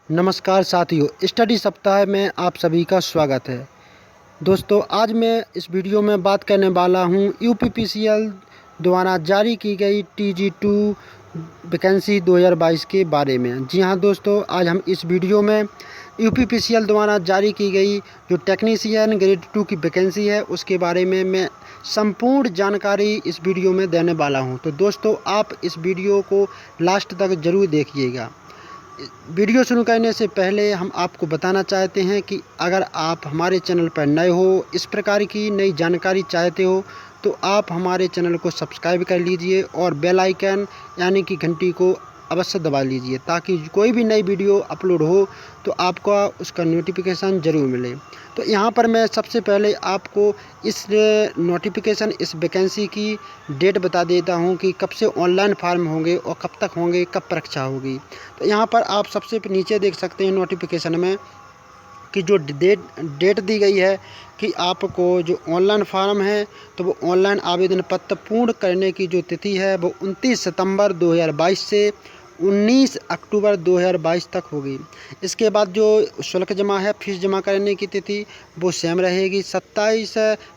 नमस्कार साथियों, स्टडी सप्ताह में आप सभी का स्वागत है। दोस्तों, आज मैं इस वीडियो में बात करने वाला हूं यूपीपीसीएल द्वारा जारी की गई TG2 वैकेंसी 2022 के बारे में। जी हां दोस्तों, आज हम इस वीडियो में यूपीपीसीएल द्वारा जारी की गई जो टेक्नीशियन ग्रेड 2 की वैकेंसी है उसके बारे में मैं संपूर्ण जानकारी इस वीडियो में देने वाला हूं। तो दोस्तों, आप इस वीडियो को लास्ट तक ज़रूर देखिएगा। वीडियो शुरू करने से पहले हम आपको बताना चाहते हैं कि अगर आप हमारे चैनल पर नए हो, इस प्रकार की नई जानकारी चाहते हो, तो आप हमारे चैनल को सब्सक्राइब कर लीजिए और बेल आइकन यानी कि घंटी को अवश्य दबा लीजिए ताकि कोई भी नई वीडियो अपलोड हो तो आपको उसका नोटिफिकेशन ज़रूर मिले। तो यहाँ पर मैं सबसे पहले आपको इस नोटिफिकेशन इस वैकेंसी की डेट बता देता हूँ कि कब से ऑनलाइन फॉर्म होंगे और कब तक होंगे, कब परीक्षा होगी। तो यहाँ पर आप सबसे नीचे देख सकते हैं नोटिफिकेशन में कि जो डेट दी गई है कि आपको जो ऑनलाइन फॉर्म है तो वो ऑनलाइन आवेदन पत्र पूर्ण करने की जो तिथि है वो 29 सितंबर 2022 से 19 अक्टूबर 2022 तक होगी। इसके बाद जो शुल्क जमा है, फीस जमा करने की तिथि वो सेम रहेगी 27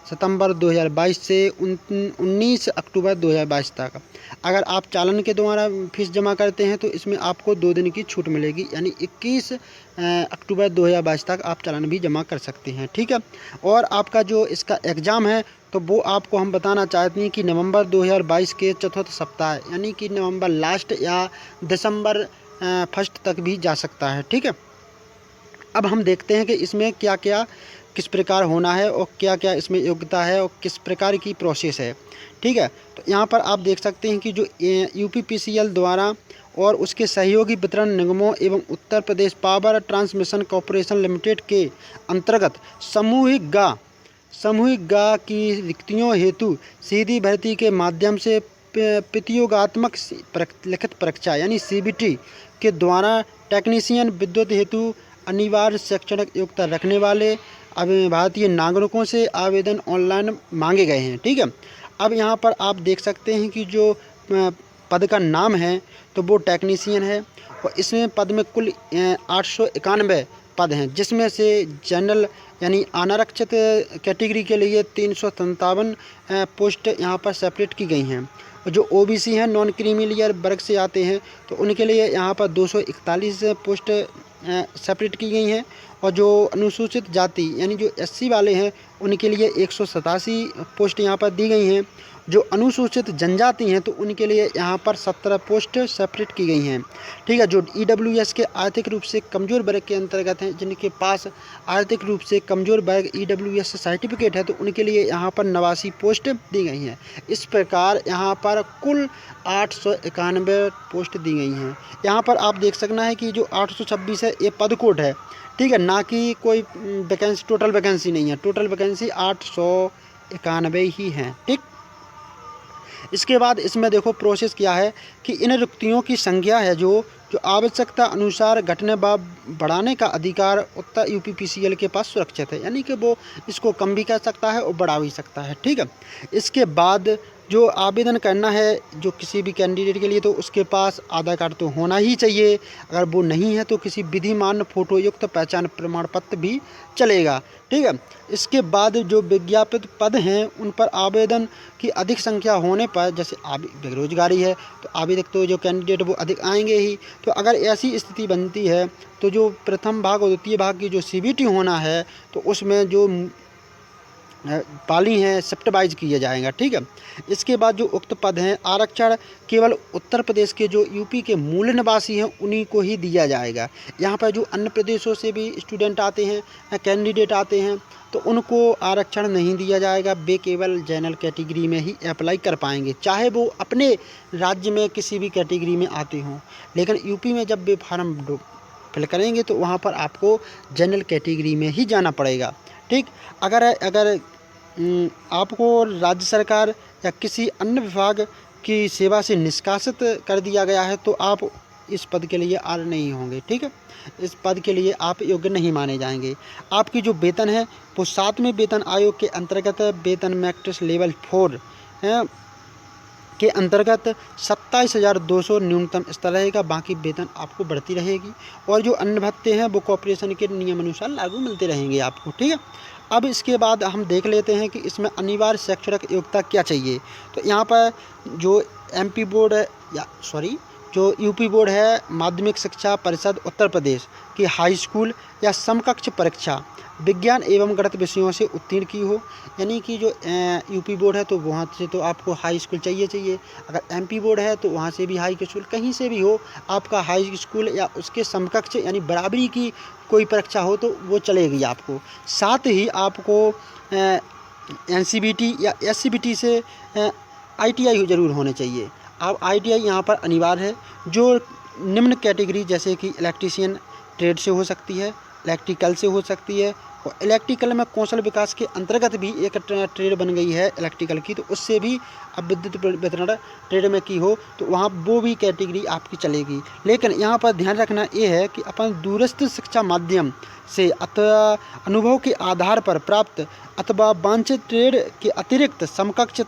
सितंबर 2022 से 19 अक्टूबर 2022 तक। अगर आप चालान के द्वारा फीस जमा करते हैं तो इसमें आपको 2 दिन की छूट मिलेगी, यानी 21 अक्टूबर 2022 तक आप चालान भी जमा कर सकते हैं। ठीक है, और आपका जो इसका एग्ज़ाम है तो वो आपको हम बताना चाहते हैं कि नवंबर 2022 के चौथे सप्ताह यानी कि नवंबर लास्ट या दिसंबर फर्स्ट तक भी जा सकता है। ठीक है, अब हम देखते हैं कि इसमें क्या क्या किस प्रकार होना है और क्या क्या इसमें योग्यता है और किस प्रकार की प्रोसेस है। ठीक है, तो यहाँ पर आप देख सकते हैं कि जो यूपीपीसीएल द्वारा और उसके सहयोगी वितरण निगमों एवं Uttar Pradesh power transmission corporation limited के अंतर्गत सामूहिक गा की रिक्तियों हेतु सीधी भर्ती के माध्यम से प्रतियोगात्मक लिखित परीक्षा यानी CBT के द्वारा टेक्नीशियन विद्युत हेतु अनिवार्य शैक्षणिक योग्यता रखने वाले भारतीय नागरिकों से आवेदन ऑनलाइन मांगे गए हैं। ठीक है, अब यहाँ पर आप देख सकते हैं कि जो पद का नाम है तो वो टेक्नीशियन है और इसमें पद में कुल 891 पद हैं, जिसमें से जनरल यानी अनारक्षित कैटेगरी के लिए 357 पोस्ट यहाँ पर सेपरेट की गई हैं। और जो OBC हैं, नॉन क्रीमी लेयर वर्ग से आते हैं, तो उनके लिए यहाँ पर 241 पोस्ट सेपरेट की गई हैं। और जो अनुसूचित जाति यानी जो SC वाले हैं उनके लिए 187 पोस्ट यहाँ पर दी गई हैं। जो अनुसूचित जनजाति हैं तो उनके लिए यहाँ पर 17 पोस्ट सेपरेट की गई हैं। ठीक है, जो EWS के आर्थिक रूप से कमज़ोर वर्ग के अंतर्गत हैं, जिनके पास आर्थिक रूप से कमज़ोर वर्ग EWS सर्टिफिकेट है, तो उनके लिए यहाँ पर 89 पोस्ट दी गई हैं। इस प्रकार यहाँ पर कुल 891 पोस्ट दी गई हैं। यहाँ पर आप देख सकना है कि जो 826 है ये पद कोड है। ठीक है, ना कि कोई वैकेंसी, टोटल वैकेंसी नहीं है। टोटल वैकेंसी 891 ही हैं। ठीक, इसके बाद इसमें देखो प्रोसेस क्या है कि इन रिक्तियों की संख्या है जो आवश्यकता अनुसार घटने व बढ़ाने का अधिकार उत्तर यूपीपीसीएल के पास सुरक्षित है, यानी कि वो इसको कम भी कर सकता है और बढ़ा भी सकता है। ठीक है, इसके बाद जो आवेदन करना है जो किसी भी कैंडिडेट के लिए, तो उसके पास आधार कार्ड तो होना ही चाहिए। अगर वो नहीं है तो किसी विधिमान फोटो युक्त पहचान प्रमाण पत्र भी चलेगा। ठीक है, इसके बाद जो विज्ञापित पद हैं उन पर आवेदन की अधिक संख्या होने पर, जैसे बेरोजगारी है तो आवेदक तो जो कैंडिडेट वो अधिक आएंगे ही। तो अगर ऐसी स्थिति बनती है तो जो प्रथम भाग और द्वितीय भाग की जो CBT होना है तो उसमें जो पाली हैं शिफ्ट वाइज किया जाएगा। ठीक है, इसके बाद जो उक्त पद हैं आरक्षण केवल उत्तर प्रदेश के जो यूपी के मूल निवासी हैं उन्हीं को ही दिया जाएगा। यहाँ पर जो अन्य प्रदेशों से भी स्टूडेंट आते हैं, कैंडिडेट आते हैं, तो उनको आरक्षण नहीं दिया जाएगा। वे केवल जनरल कैटेगरी में ही अप्लाई कर पाएंगे, चाहे वो अपने राज्य में किसी भी कैटेगरी में आते हों। लेकिन यूपी में जब वे फार्म फिल करेंगे तो वहाँ पर आपको जनरल कैटेगरी में ही जाना पड़ेगा। ठीक, अगर आपको राज्य सरकार या किसी अन्य विभाग की सेवा से निष्कासित कर दिया गया है तो आप इस पद के लिए अर्ह नहीं होंगे। ठीक है, इस पद के लिए आप योग्य नहीं माने जाएंगे। आपकी जो वेतन है वो 7वें वेतन आयोग के अंतर्गत वेतन मैट्रिक्स लेवल 4 है। के अंतर्गत 27,200 न्यूनतम स्तर रहेगा। बाकी वेतन आपको बढ़ती रहेगी और जो अन्य भत्ते हैं वो कॉर्पोरेशन के नियमानुसार लागू मिलते रहेंगे आपको, ठीक है। अब इसके बाद हम देख लेते हैं कि इसमें अनिवार्य शैक्षणिक योग्यता क्या चाहिए। तो यहाँ पर जो एमपी बोर्ड है जो यूपी बोर्ड है, माध्यमिक शिक्षा परिषद उत्तर प्रदेश की हाई स्कूल या समकक्ष परीक्षा विज्ञान एवं गणित विषयों से उत्तीर्ण की हो। यानी कि जो यूपी बोर्ड है तो वहाँ से तो आपको हाई स्कूल चाहिए। अगर एमपी बोर्ड है तो वहाँ से भी हाई स्कूल, कहीं से भी हो आपका हाई स्कूल या उसके समकक्ष यानी बराबरी की कोई परीक्षा हो तो वो चलेगी आपको। साथ ही आपको एनसीबीटी या एससीबीटी से आईटीआई ज़रूर होने चाहिए। अब आईटीआई यहाँ पर अनिवार्य है। जो निम्न कैटेगरी जैसे कि इलेक्ट्रीशियन ट्रेड से हो सकती है, इलेक्ट्रिकल से हो सकती है, और इलेक्ट्रिकल में कौशल विकास के अंतर्गत भी एक ट्रेड बन गई है इलेक्ट्रिकल की, तो उससे भी अब विद्युत वितरण ट्रेड में की हो तो वहाँ वो भी कैटेगरी आपकी चलेगी। लेकिन यहाँ पर ध्यान रखना ये है कि अपन दूरस्थ शिक्षा माध्यम से अथवा अनुभव के आधार पर प्राप्त अथवा वांछित ट्रेड के अतिरिक्त समकक्ष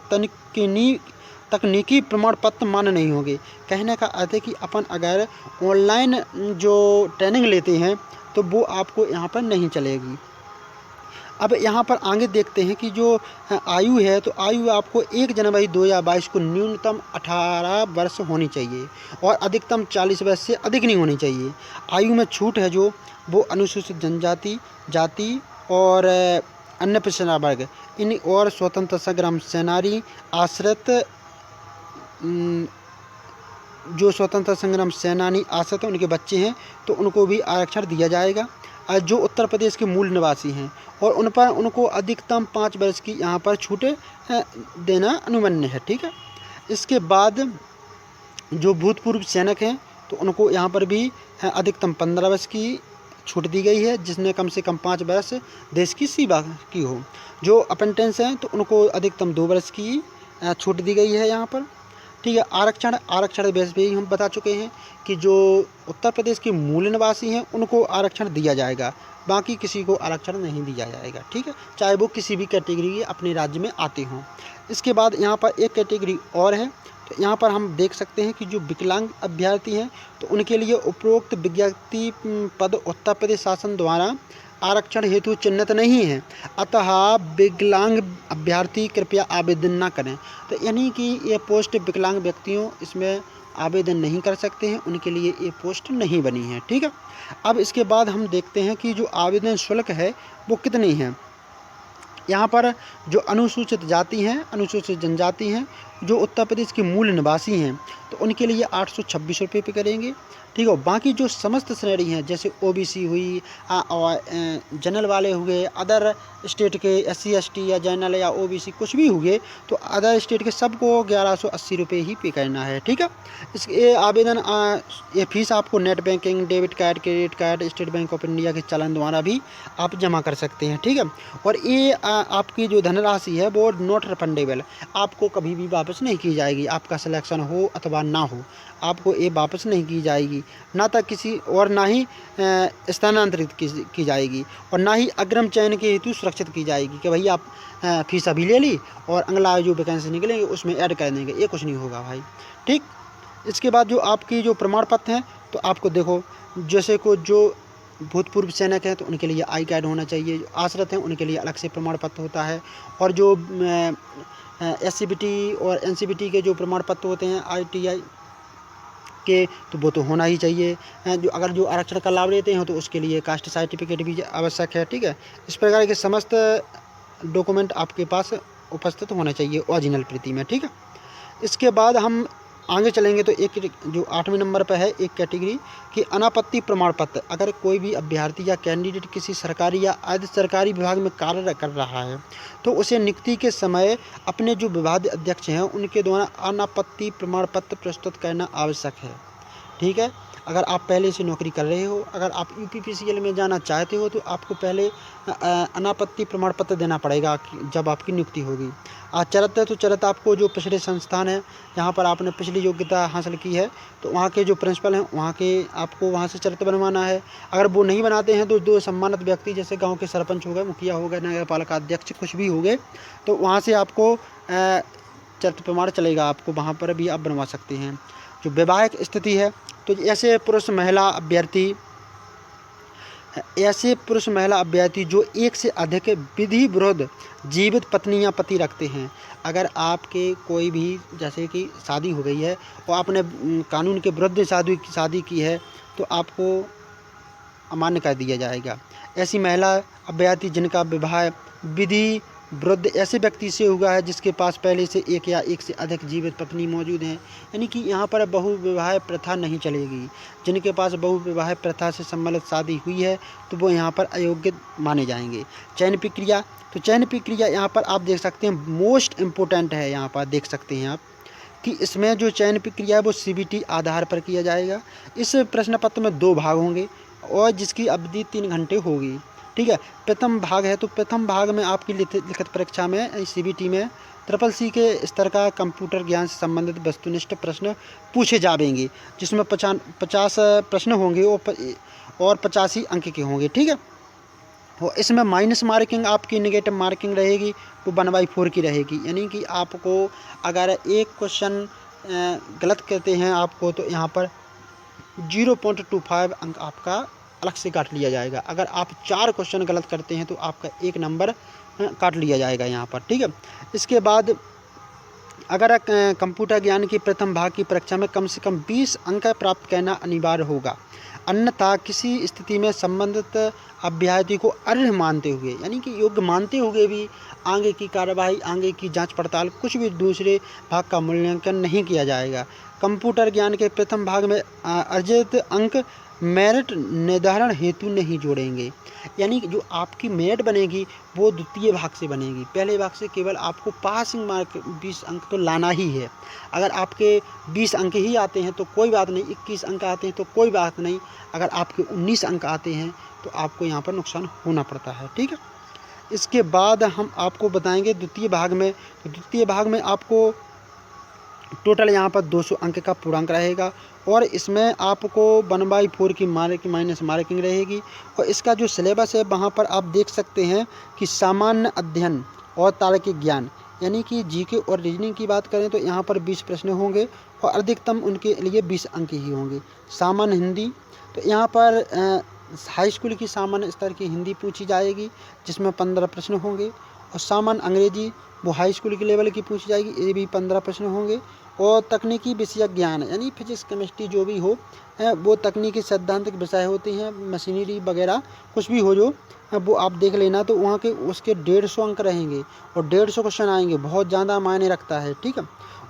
तकनीकी प्रमाण पत्र मान्य नहीं होंगे। कहने का अर्थ है कि अपन अगर ऑनलाइन जो ट्रेनिंग लेते हैं तो वो आपको यहाँ पर नहीं चलेगी। अब यहाँ पर आगे देखते हैं कि जो आयु है तो आयु आपको 1 जनवरी 2022 को न्यूनतम 18 वर्ष होनी चाहिए और अधिकतम 40 वर्ष से अधिक नहीं होनी चाहिए। आयु में छूट है जो वो अनुसूचित जनजाति, जाति और अन्य पिछड़ा वर्ग इन और स्वतंत्र संग्राम सेनानी आश्रित जो स्वतंत्र संग्राम सेनानी आश्रित उनके बच्चे हैं तो उनको भी आरक्षण दिया जाएगा। जो उत्तर प्रदेश के मूल निवासी हैं और उन पर उनको अधिकतम 5 वर्ष की यहाँ पर छूट देना अनुमन्य है, ठीक है। इसके बाद जो भूतपूर्व सैनिक हैं तो उनको यहाँ पर भी अधिकतम 15 वर्ष की छूट दी गई है, जिसने कम से कम 5 वर्ष देश की सेवा की हो। जो अप्रेंटिस हैं तो उनको अधिकतम 2 वर्ष की छूट दी गई है यहाँ पर, ठीक है। आरक्षण बेस पे ही हम बता चुके हैं कि जो उत्तर प्रदेश के मूल निवासी हैं उनको आरक्षण दिया जाएगा, बाकी किसी को आरक्षण नहीं दिया जाएगा, ठीक है, चाहे वो किसी भी कैटेगरी अपने राज्य में आते हों। इसके बाद यहाँ पर एक कैटेगरी और है, तो यहाँ पर हम देख सकते हैं कि जो विकलांग अभ्यर्थी हैं तो उनके लिए उपरोक्त विज्ञप्ति पद उत्तर प्रदेश शासन द्वारा आरक्षण हेतु चिन्हित नहीं है, अतः विकलांग अभ्यर्थी कृपया आवेदन न करें। तो यानी कि ये पोस्ट विकलांग व्यक्तियों इसमें आवेदन नहीं कर सकते हैं, उनके लिए ये पोस्ट नहीं बनी है, ठीक है। अब इसके बाद हम देखते हैं कि जो आवेदन शुल्क है वो कितनी है। यहाँ पर जो अनुसूचित जाति हैं, अनुसूचित जनजाति हैं, जो उत्तर प्रदेश के मूल निवासी हैं तो उनके लिए 826 रुपये पे करेंगे, ठीक है। बाकी जो समस्त श्रेणी हैं जैसे ओबीसी हुई और जनरल वाले हुए, अदर स्टेट के SC ST या जनरल या ओबीसी कुछ भी हुए तो अदर स्टेट के सबको 1180 रुपये ही पे करना है, ठीक है। इसके आवेदन ये फीस आपको net banking, debit card, credit card, state bank of India के चालान द्वारा भी आप जमा कर सकते हैं, ठीक है। और ये आपकी जो धनराशि है वो नॉट रिफंडेबल, आपको कभी भी वापस नहीं की जाएगी। आपका सिलेक्शन हो अथवा ना हो आपको ये वापस नहीं की जाएगी, ना तक किसी और ना ही स्थानांतरित की जाएगी और ना ही अग्रिम चयन के हेतु सुरक्षित की जाएगी कि भैया आप फीस अभी ले ली और अगला जो वैकेंसी निकलेंगे उसमें ऐड कर देंगे, ये कुछ नहीं होगा भाई, ठीक। इसके बाद जो आपकी जो प्रमाण पत्र हैं तो आपको देखो जैसे को जो भूतपूर्व सैनिक हैं तो उनके लिए आई कार्ड होना चाहिए, जो आश्रित हैं उनके लिए अलग से प्रमाण पत्र होता है, और जो SCBT और NCBT के जो प्रमाण पत्र होते हैं ITI के तो वो तो होना ही चाहिए। जो अगर जो आरक्षण का लाभ लेते हैं तो उसके लिए कास्ट सर्टिफिकेट भी आवश्यक है, ठीक है। इस प्रकार के समस्त डॉक्यूमेंट आपके पास उपस्थित होने चाहिए ओरिजिनल प्रति में, ठीक है। इसके बाद हम आगे चलेंगे तो एक जो 8वें नंबर पर है एक कैटेगरी कि अनापत्ति प्रमाण पत्र। अगर कोई भी अभ्यर्थी या कैंडिडेट किसी सरकारी या अर्ध सरकारी विभाग में कार्य कर रहा है तो उसे नियुक्ति के समय अपने जो विभाग अध्यक्ष हैं उनके द्वारा अनापत्ति प्रमाण पत्र प्रस्तुत करना आवश्यक है, ठीक है। अगर आप पहले से नौकरी कर रहे हो, अगर आप UPPCL में जाना चाहते हो तो आपको पहले अनापत्ति प्रमाण पत्र देना पड़ेगा जब आपकी नियुक्ति होगी। चरित्र है तो चरित्र आपको जो पिछले संस्थान है जहाँ पर आपने पिछली योग्यता हासिल की है तो वहाँ के जो प्रिंसिपल हैं वहाँ के आपको वहाँ से चरित्र बनवाना है। अगर वो नहीं बनाते हैं तो दो सम्मानित व्यक्ति जैसे गांव के सरपंच हो गए, मुखिया हो गए, नगर पालिका अध्यक्ष कुछ भी हो गए तो वहाँ से आपको चरित्र प्रमाण चलेगा आपको, वहाँ पर भी आप बनवा सकते हैं। जो वैवाहिक स्थिति है तो ऐसे पुरुष महिला अभ्यर्थी जो एक से अधिक विधि विरुद्ध जीवित पत्नी या पति रखते हैं। अगर आपके कोई भी जैसे कि शादी हो गई है और आपने कानून के विरुद्ध शादी की है तो आपको अमान्य कर दिया जाएगा। ऐसी महिला अभ्यर्थी जिनका विवाह विधि विरुद्ध ऐसे व्यक्ति से हुआ है जिसके पास पहले से एक या एक से अधिक जीवित पत्नी मौजूद हैं, यानी कि यहाँ पर बहुविवाह प्रथा नहीं चलेगी। जिनके पास बहुविवाह प्रथा से सम्मिलित शादी हुई है तो वो यहाँ पर अयोग्य माने जाएंगे। चयन प्रक्रिया, तो चयन प्रक्रिया यहाँ पर आप देख सकते हैं मोस्ट इम्पोर्टेंट है। यहाँ पर देख सकते हैं आप कि इसमें जो चयन प्रक्रिया है वो CBT आधार पर किया जाएगा। इस प्रश्न पत्र में 2 भाग होंगे और जिसकी अवधि 3 घंटे होगी। ठीक है, प्रथम भाग है तो प्रथम भाग में आपकी लिखित परीक्षा में CBT में CCC के स्तर का कंप्यूटर ज्ञान से संबंधित वस्तुनिष्ठ प्रश्न पूछे जाएंगे, जिसमें 50 प्रश्न होंगे और 85 अंक के होंगे। ठीक है, और इसमें माइनस मार्किंग आपकी नेगेटिव मार्किंग रहेगी वो 1/4 की रहेगी, यानी कि आपको अगर एक क्वेश्चन गलत करते हैं आपको तो यहाँ पर 0.25 अंक आपका अलग से काट लिया जाएगा। अगर आप 4 क्वेश्चन गलत करते हैं तो आपका 1 नंबर काट लिया जाएगा यहाँ पर। ठीक है, इसके बाद अगर कंप्यूटर ज्ञान की प्रथम भाग की परीक्षा में कम से कम 20 अंक प्राप्त करना अनिवार्य होगा, अन्यथा किसी स्थिति में संबंधित अभ्यर्थी को अर्ह मानते हुए, यानी कि योग्य मानते हुए भी आगे की कार्यवाही, आगे की जांच पड़ताल, कुछ भी दूसरे भाग का मूल्यांकन नहीं किया जाएगा। कंप्यूटर ज्ञान के प्रथम भाग में अर्जित अंक मेरिट निर्धारण हेतु नहीं जोड़ेंगे, यानी कि जो आपकी मेरिट बनेगी वो द्वितीय भाग से बनेगी। पहले भाग से केवल आपको पासिंग मार्क 20 अंक तो लाना ही है। अगर आपके 20 अंक ही आते हैं तो कोई बात नहीं, 21 अंक आते हैं तो कोई बात नहीं, अगर आपके 19 अंक आते हैं तो आपको यहाँ पर नुकसान होना पड़ता है। ठीक है, इसके बाद हम आपको बताएंगे द्वितीय भाग में। तो द्वितीय भाग में आपको टोटल यहाँ पर 200 अंक का पूर्णांक रहेगा और इसमें आपको 1/4 की माइनस मार्किंग रहेगी। और इसका जो सिलेबस है वहाँ पर आप देख सकते हैं कि सामान्य अध्ययन और तार्किक ज्ञान, यानी कि GK और रीजनिंग की बात करें तो यहाँ पर 20 प्रश्न होंगे और अधिकतम उनके लिए 20 अंक ही होंगे। सामान्य हिंदी, तो यहाँ पर हाई स्कूल की सामान्य स्तर की हिंदी पूछी जाएगी जिसमें 15 प्रश्न होंगे। और सामान्य अंग्रेजी वो हाई स्कूल के लेवल की पूछी जाएगी, ये भी 15 प्रश्न होंगे। और तकनीकी विषय ज्ञान, यानी फिजिक्स केमिस्ट्री जो भी हो वो तकनीकी सैद्धांतिक विषय होते हैं, मशीनरी वगैरह कुछ भी हो जो वो आप देख लेना, तो वहाँ के उसके 150 अंक रहेंगे और 150 क्वेश्चन आएंगे, बहुत ज़्यादा मायने रखता है। ठीक है,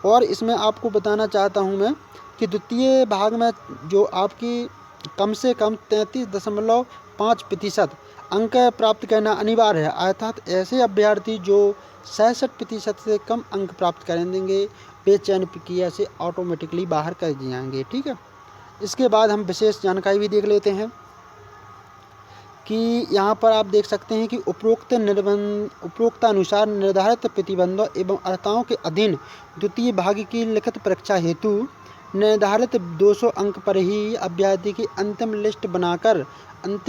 और इसमें आपको बताना चाहता हूँ मैं कि द्वितीय भाग में जो आपकी कम से कम 33.5% अंक प्राप्त करना अनिवार्य है, अर्थात ऐसे अभ्यर्थी जो 66% से कम अंक प्राप्त करेंगे वे चयन प्रक्रिया से ऑटोमेटिकली बाहर कर दिए जाएंगे। ठीक है, इसके बाद हम विशेष जानकारी भी देख लेते हैं कि यहाँ पर आप देख सकते हैं कि उपरोक्तानुसार निर्धारित प्रतिबंधों एवं अर्हताओं के अधीन द्वितीय भाग की लिखित परीक्षा हेतु निर्धारित 200 अंक पर ही अभ्यर्थी की अंतिम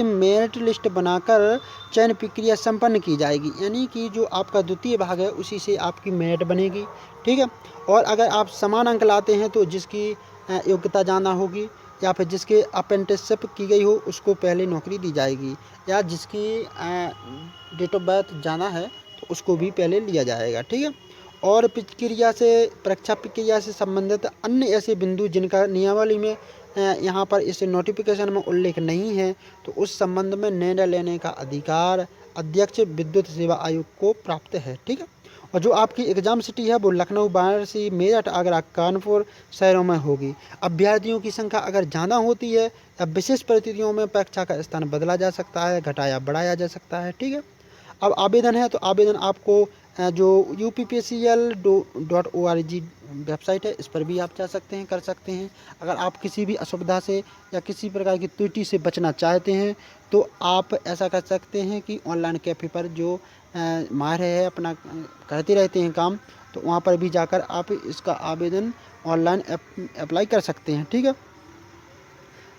मेरिट लिस्ट बनाकर चयन प्रक्रिया संपन्न की जाएगी, यानी कि जो आपका द्वितीय भाग है उसी से आपकी मेरिट बनेगी। ठीक है, और अगर आप समान अंक लाते हैं तो जिसकी योग्यता ज़्यादा होगी या फिर जिसके अप्रेंटिसशिप की गई हो उसको पहले नौकरी दी जाएगी, या जिसकी डेट ऑफ बर्थ ज़्यादा है तो उसको भी पहले लिया जाएगा। ठीक है, और परीक्षा प्रक्रिया से संबंधित अन्य ऐसे बिंदु जिनका नियमावली में यहाँ पर इस नोटिफिकेशन में उल्लेख नहीं है तो उस संबंध में निर्णय लेने का अधिकार अध्यक्ष विद्युत सेवा आयोग को प्राप्त है। ठीक है, और जो आपकी एग्ज़ाम सिटी है वो लखनऊ, वाराणसी, मेरठ, आगरा, कानपुर शहरों में होगी। अभ्यर्थियों की संख्या अगर ज़्यादा होती है या विशेष परिस्थितियों में परीक्षा का स्थान बदला जा सकता है, घटाया बढ़ाया जा सकता है। ठीक है, अब आवेदन है तो आवेदन आपको जो UPPCL.org वेबसाइट है इस पर भी आप जा सकते हैं, कर सकते हैं। अगर आप किसी भी असुविधा से या किसी प्रकार की त्रुटि से बचना चाहते हैं तो आप ऐसा कर सकते हैं कि ऑनलाइन कैफ़े पर जो माहिर है अपना करते रहते हैं काम, तो वहाँ पर भी जाकर आप इसका आवेदन ऑनलाइन अप्लाई कर सकते हैं। ठीक है,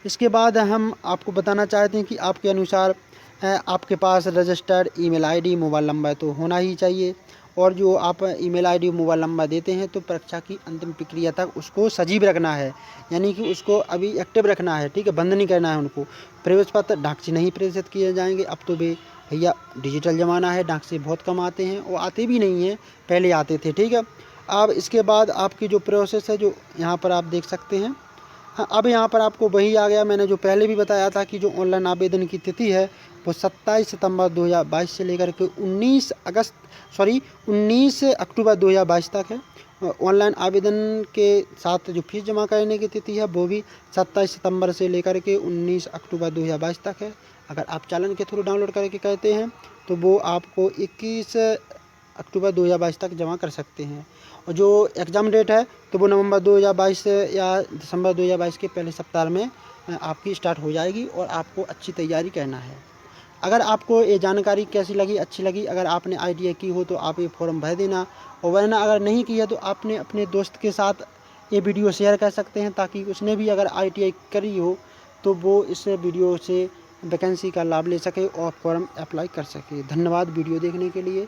इसके बाद हम आपको बताना चाहते हैं कि आपके अनुसार आपके पास registered email ID, mobile number तो होना ही चाहिए और जो आप ईमेल आईडी मोबाइल नंबर देते हैं तो परीक्षा की अंतिम प्रक्रिया तक उसको सजीव रखना है, यानी कि उसको अभी एक्टिव रखना है, ठीक है, बंद नहीं करना है उनको। प्रवेश पत्र डाक से नहीं प्रेषित किए जाएंगे, अब तो भैया डिजिटल ज़माना है, डाक से बहुत कम आते हैं, वो आते भी नहीं हैं, पहले आते थे, ठीक है। अब इसके बाद आपकी जो प्रोसेस है जो यहाँ पर आप देख सकते हैं, हाँ अब यहाँ पर आपको वही आ गया, मैंने जो पहले भी बताया था कि जो ऑनलाइन आवेदन की तिथि है वो 27 सितंबर 2022 से लेकर के 19 अक्टूबर 2022 तक है। ऑनलाइन आवेदन के साथ जो फीस जमा करने की तिथि है वो भी 27 सितंबर से लेकर के 19 अक्टूबर 2022 तक है। अगर आप चालान के थ्रू डाउनलोड करके कहते हैं तो वो आपको 21 अक्टूबर 2022 तक जमा कर सकते हैं। और जो एग्ज़ाम डेट है तो वो नवंबर 2022 या दिसंबर 2022 के पहले सप्ताह में आपकी स्टार्ट हो जाएगी और आपको अच्छी तैयारी करना है। अगर आपको ये जानकारी कैसी लगी, अच्छी लगी, अगर आपने ITI की हो तो आप ये फॉर्म भर देना, और वरना अगर नहीं की है तो आपने अपने दोस्त के साथ ये वीडियो शेयर कर सकते हैं ताकि उसने भी अगर ITI करी हो तो वो इस वीडियो से वैकेंसी का लाभ ले सके और फॉर्म अप्लाई कर सके। धन्यवाद वीडियो देखने के लिए।